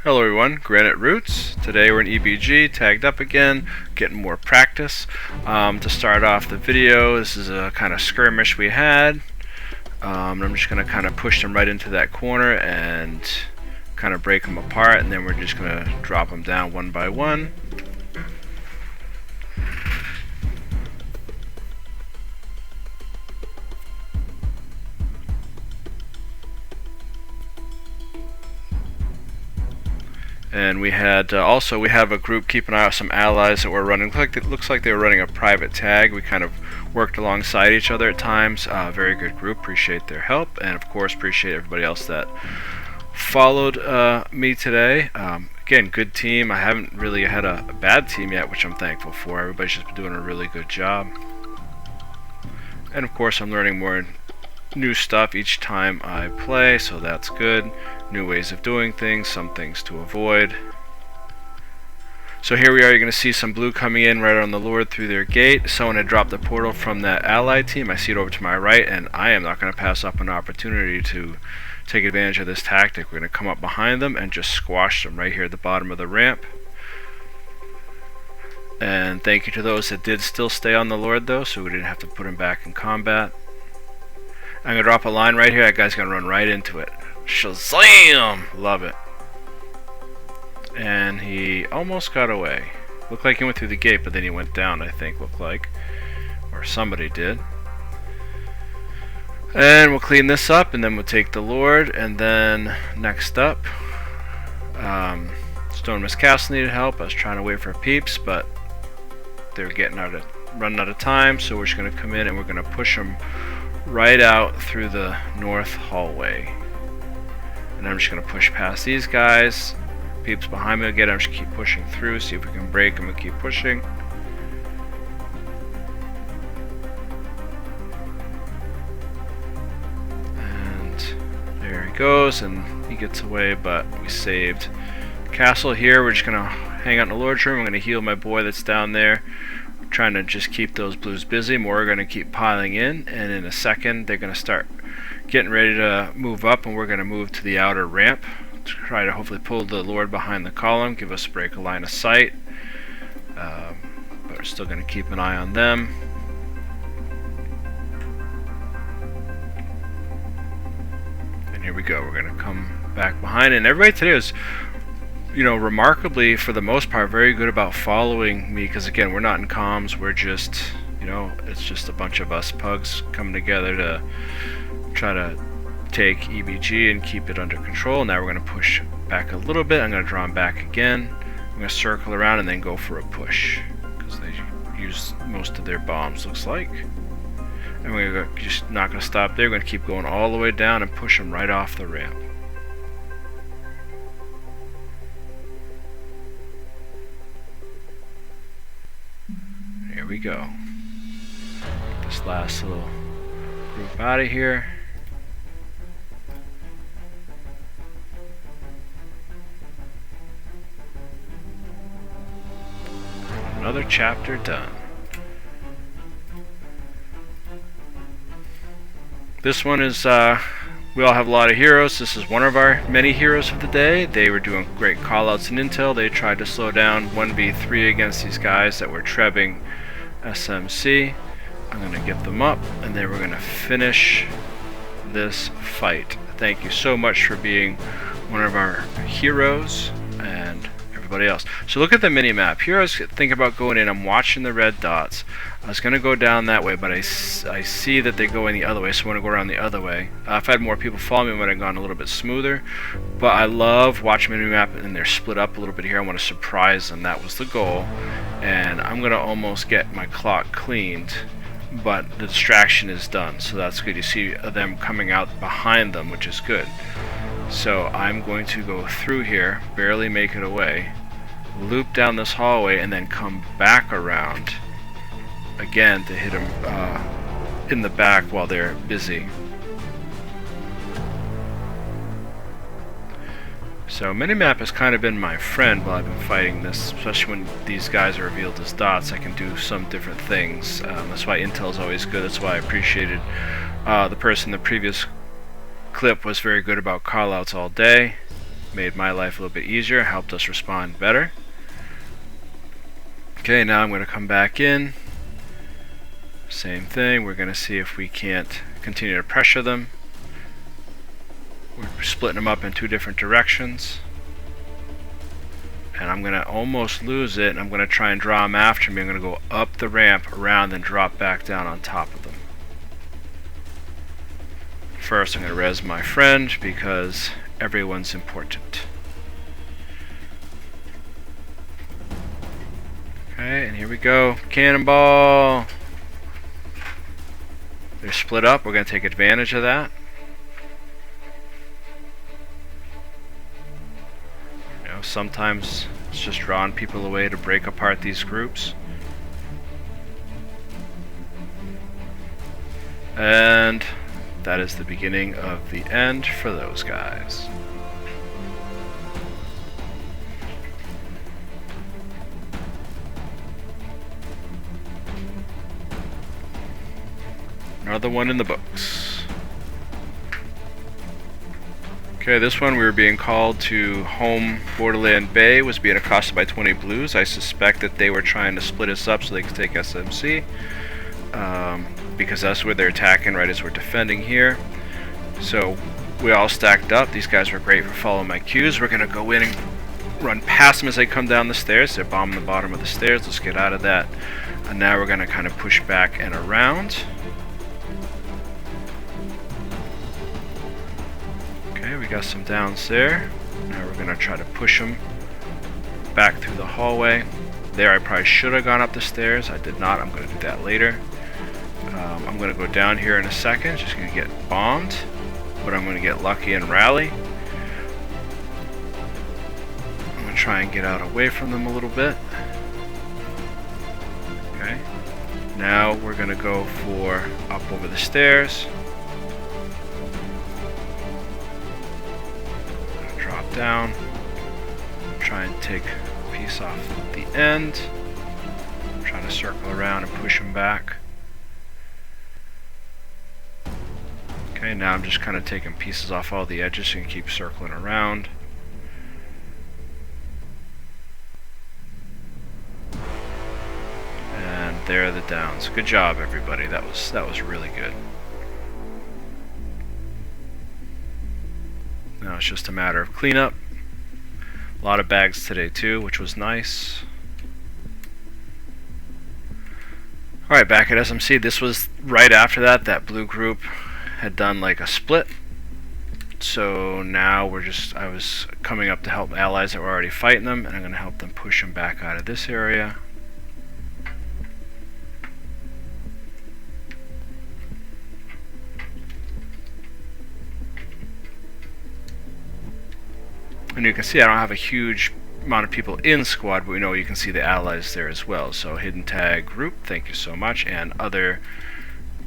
Hello everyone, Granite Roots. Today we're in EBG, tagged up again, getting more practice. To start off the video, this is a kind of skirmish we had. I'm just going to kind of push them right into that corner and kind of break them apart, and then we're just going to drop them down one by one. And we had also we have a group keeping an eye on some allies that were running. It looks like they were running a private tag. We kind of worked alongside each other at times. Very good group. Appreciate their help, and of course appreciate everybody else that followed me today. Again, good team. I haven't really had a bad team yet, which I'm thankful for. Everybody's just been doing a really good job. And of course, I'm learning more new stuff each time I play, so that's good. New ways of doing things, some things to avoid. So here we are, you're going to see some blue coming in right on the Lord through their gate. Someone had dropped the portal from that allied team. I see it over to my right, and I am not going to pass up an opportunity to take advantage of this tactic. We're going to come up behind them and just squash them right here at the bottom of the ramp. And thank you to those that did still stay on the Lord though, so we didn't have to put him back in combat. I'm going to drop a line right here. That guy's going to run right into it. Shazam! Love it. And he almost got away. Looked like he went through the gate, but then he went down, I think, looked like. Or somebody did. And we'll clean this up, and then we'll take the Lord. And then, next up, Stone Mist Castle needed help. I was trying to wait for peeps, but they're running out of time, so we're just going to come in and we're going to push them right out through the north hallway. And I'm just going to push past these guys. Peeps behind me again. I'm just keep pushing through, see if we can break them and keep pushing. And there he goes, and he gets away, but we saved the castle here. We're just going to hang out in the Lord's room. I'm going to heal my boy that's down there. Trying to just keep those blues busy. More are going to keep piling in, and in a second they're going to start getting ready to move up, and we're going to move to the outer ramp to try to hopefully pull the Lord behind the column, give us a break of line of sight, but we're still going to keep an eye on them. And here we go, we're going to come back behind, and everybody today is, you know, remarkably, for the most part, very good about following me, because again, we're not in comms, we're just, you know, it's just a bunch of us pugs coming together to try to take EBG and keep it under control. Now we're going to push back a little bit. I'm going to draw them back again. I'm going to circle around and then go for a push, because they use most of their bombs, looks like. And we're just not going to stop there. We're going to keep going all the way down and push them right off the ramp. Here we go. Get this last little group out of here. Another chapter done. This one is, we all have a lot of heroes. This is one of our many heroes of the day. They were doing great callouts and intel. They tried to slow down 1v3 against these guys that were trebbing SMC. I'm going to get them up, and then we're going to finish this fight. Thank you so much for being one of our heroes and everybody else. So look at the mini-map. Here I was thinking about going in. I'm watching the red dots. I was going to go down that way, but I see that they're going the other way, so I want to go around the other way. If I had more people follow me, it would have gone a little bit smoother. But I love watching the mini-map, and they're split up a little bit here. I want to surprise them. That was the goal. And I'm going to almost get my clock cleaned, but the distraction is done, so that's good. You see them coming out behind them, which is good. So I'm going to go through here, barely make it away, loop down this hallway, and then come back around again to hit them in the back while they're busy. So minimap has kind of been my friend while I've been fighting this, especially when these guys are revealed as dots. I can do some different things. That's why intel is always good. That's why I appreciated the person in the previous clip was very good about callouts all day. Made my life a little bit easier, helped us respond better. Okay, now I'm going to come back in. Same thing, we're going to see if we can't continue to pressure them. We're splitting them up in two different directions. And I'm going to almost lose it, and I'm going to try and draw them after me. I'm going to go up the ramp, around, then drop back down on top of them. First, I'm going to res my friend, because everyone's important. Okay, and here we go. Cannonball! They're split up. We're going to take advantage of that. Sometimes it's just drawing people away to break apart these groups. And that is the beginning of the end for those guys. Another one in the books. Okay, this one we were being called to home Borderland Bay, was being accosted by 20 blues. I suspect that they were trying to split us up so they could take SMC, because that's where they're attacking right as we're defending here. So we all stacked up. These guys were great for following my cues. We're going to go in and run past them as they come down the stairs. They're bombing the bottom of the stairs. Let's get out of that. And now we're going to kind of push back and around. Okay, we got some downs there. Now we're going to try to push them back through the hallway. There I probably should have gone up the stairs. I did not. I'm going to do that later. I'm going to go down here in a second. Just going to get bombed. But I'm going to get lucky and rally. I'm going to try and get out away from them a little bit. Okay. Now we're going to go for up over the stairs. Drop down. Try and take a piece off the end. I'm trying to circle around and push them back. Okay, now I'm just kind of taking pieces off all the edges so you can keep circling around. And there are the downs. Good job, everybody. That was really good. Now it's just a matter of cleanup. A lot of bags today too, which was nice. Alright, back at SMC. This was right after that blue group had done like a split. So now I was coming up to help allies that were already fighting them, and I'm going to help them push them back out of this area. And you can see I don't have a huge amount of people in squad, but we know you can see the allies there as well. So hidden tag group, thank you so much, and other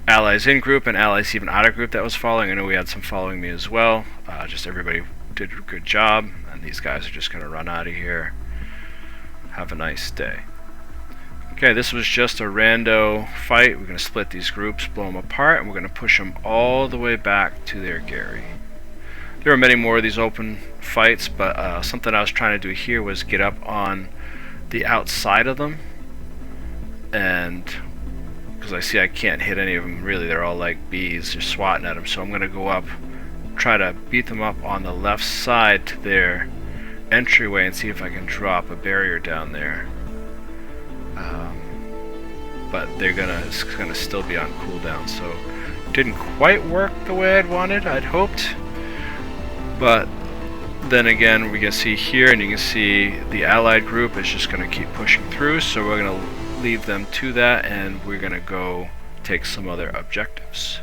allies in group and allies even out of group that was following. I know we had some following me as well. Just everybody did a good job, and these guys are just going to run out of here. Have a nice day. Okay, this was just a rando fight. We're going to split these groups, blow them apart, and we're going to push them all the way back to their Gary. There are many more of these open fights, but something I was trying to do here was get up on the outside of them, and because I see I can't hit any of them really, they're all like bees, they're swatting at them, so I'm going to go up, try to beat them up on the left side to their entryway and see if I can drop a barrier down there. But it's gonna still be on cooldown, so didn't quite work the way I'd wanted, I'd hoped. But then again, we can see here, and you can see the allied group is just going to keep pushing through, so we're going to leave them to that, and we're going to go take some other objectives.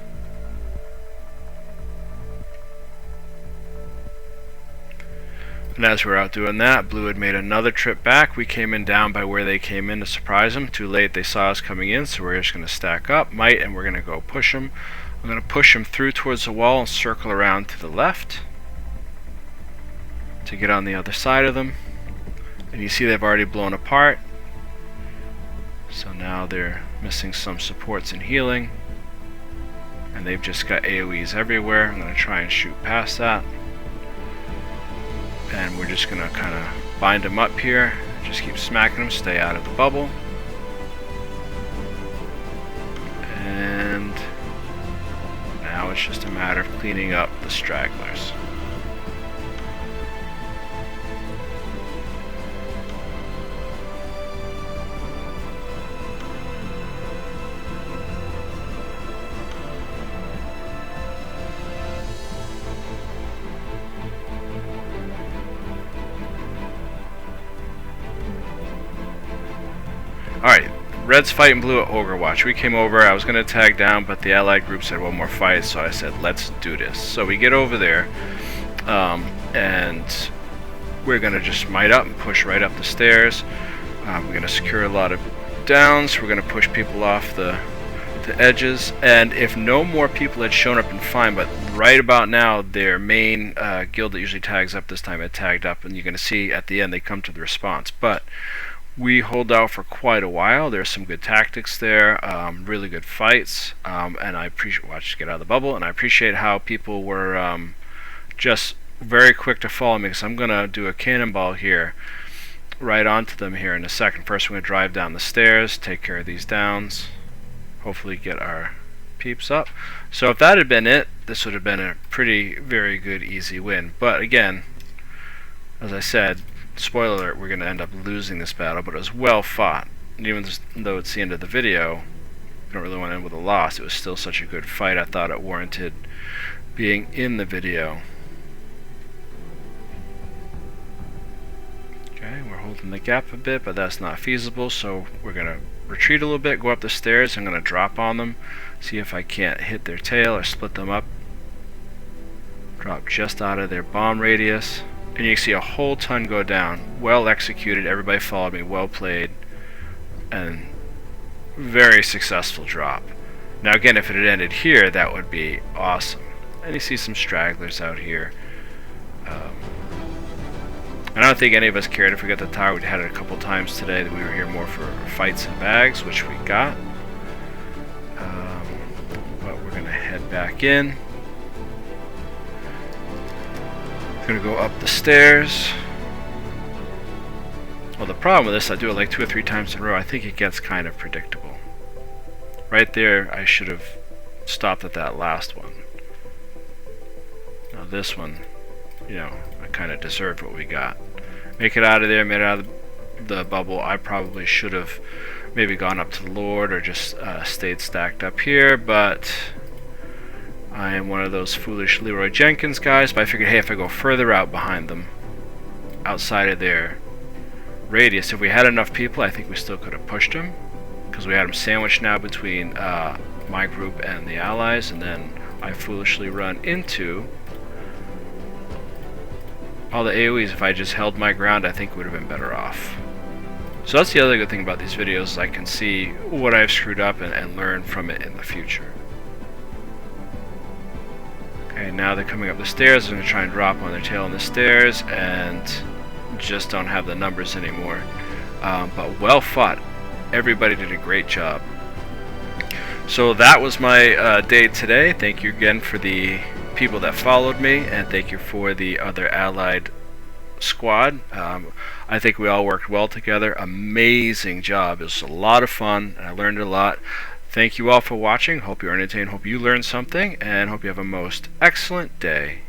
And as we're out doing that, Blue had made another trip back. We came in down by where they came in to surprise them. Too late, they saw us coming in, so we're just going to stack up, might, and we're going to go push them. I'm going to push them through towards the wall and circle around to the left to get on the other side of them. And you see they've already blown apart, so now they're missing some supports and healing, and they've just got AoEs everywhere. I'm going to try and shoot past that. and we're just gonna kind of bind them up here. Just keep smacking them, stay out of the bubble. And now it's just a matter of cleaning up the stragglers. Alright, Red's fighting blue at Ogre Watch. We came over, I was going to tag down, but the allied group said one more fight, so I said, let's do this. So we get over there, and we're going to just might up and push right up the stairs. We're going to secure a lot of downs, we're going to push people off the edges, and if no more people had shown up, and fine, but right about now, their main guild that usually tags up this time had tagged up, and you're going to see at the end they come to the response. But we hold out for quite a while. There's some good tactics there, really good fights, and I appreciate, watch, get out of the bubble, and I appreciate how people were just very quick to follow me, because I'm going to do a cannonball here right onto them here in a second. First we're going to drive down the stairs, take care of these downs, hopefully get our peeps up. So if that had been it, this would have been a very good easy win. But again, as I said, spoiler alert, we're going to end up losing this battle, but it was well fought. And even though it's the end of the video, I don't really want to end with a loss. It was still such a good fight, I thought it warranted being in the video. Okay, we're holding the gap a bit, but that's not feasible, so we're going to retreat a little bit, go up the stairs. I'm going to drop on them, see if I can't hit their tail or split them up. Drop just out of their bomb radius. And you can see a whole ton go down. Well executed, everybody followed me, well played, and very successful drop. Now again, if it had ended here, that would be awesome. And you see some stragglers out here. I don't think any of us cared if we got the tower. We had it a couple times today that we were here more for fights and bags, which we got. But we're going to head back in. Gonna go up the stairs. Well, the problem with this, I do it like 2 or 3 times in a row, I think it gets kind of predictable. Right there, I should have stopped at that last one. Now this one, you know, I kind of deserved what we got. Make it out of there, made it out of the bubble. I probably should have maybe gone up to the Lord or just stayed stacked up here, but I am one of those foolish Leroy Jenkins guys, but I figured, hey, if I go further out behind them, outside of their radius, if we had enough people, I think we still could have pushed them, because we had them sandwiched now between my group and the allies, and then I foolishly run into all the AoEs. If I just held my ground, I think would have been better off. So that's the other good thing about these videos, I can see what I've screwed up and learn from it in the future. Okay, now they're coming up the stairs. I'm going to try and drop on their tail on the stairs, and just don't have the numbers anymore. But well fought. Everybody did a great job. So that was my day today. Thank you again for the people that followed me, and thank you for the other allied squad. I think we all worked well together. Amazing job. It was a lot of fun, and I learned a lot. Thank you all for watching. Hope you're entertained. Hope you learned something, and hope you have a most excellent day.